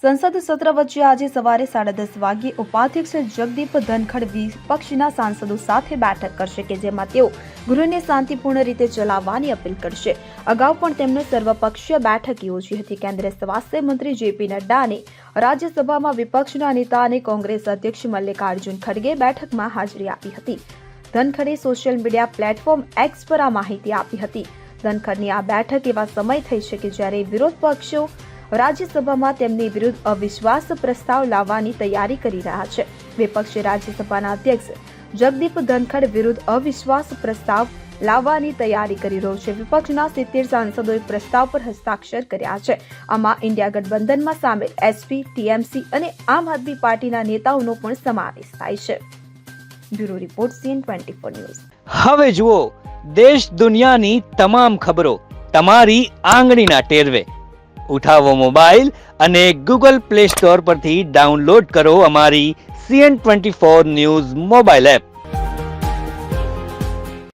સંસદ સત્ર વચ્ચે આજે સવારે 10:30 વાગ્યે ઉપાધ્યક્ષ જગદીપ ધનખડ વિપક્ષના સાંસદો સાથે બેઠક કરશે કે જેમાં તેઓ ગૃહને શાંતિપૂર્ણ રીતે ચલાવવાની અપીલ કરશે। અગાઉ પણ તેમણે સર્વપક્ષીય બેઠક યોજી હતી। કેન્દ્રીય સ્વાસ્થ્ય મંત્રી જેપી નડ્ડા અને રાજ્યસભામાં વિપક્ષના નેતા અને કોંગ્રેસ અધ્યક્ષ મલ્લિકાર્જુન ખડગે બેઠકમાં હાજરી આપી હતી। ધનખડે સોશિયલ મીડિયા પ્લેટફોર્મ એક્સ પર આ માહિતી આપી હતી। ધનખડની આ બેઠક એવા સમય થઈ છે કે જ્યારે વિરોધ પક્ષો રાજ્યસભામાં તેમની વિરુદ્ધ અવિશ્વાસ પ્રસ્તાવ લાવવાની તૈયારી કરી રહ્યા છે। વિપક્ષે રાજ્યસભાના અધ્યક્ષ જગદીપ ધનખડ વિરુદ્ધ અવિશ્વાસ પ્રસ્તાવ લાવવાની તૈયારી કરી રહ્યો છે। વિપક્ષના 70 સાંસદોએ પ્રસ્તાવ પર હસ્તાક્ષર કર્યા છે। આમાં ઇન્ડિયા ગઠબંધનમાં સામેલ એસપી, ટીએમસી અને આમ આદમી પાર્ટીના નેતાઓનો પણ સમાવેશ થાય છે। Bureau report CN24 news. હવે જુઓ દેશ દુનિયાની તમામ ખબરો તમારી આંગળીના ટેરવે। ઉઠાવો મોબાઈલ અને ગૂગલ પ્લે સ્ટોર પરથી ડાઉનલોડ કરો અમારી CN24 ન્યૂઝ મોબાઈલ એપ।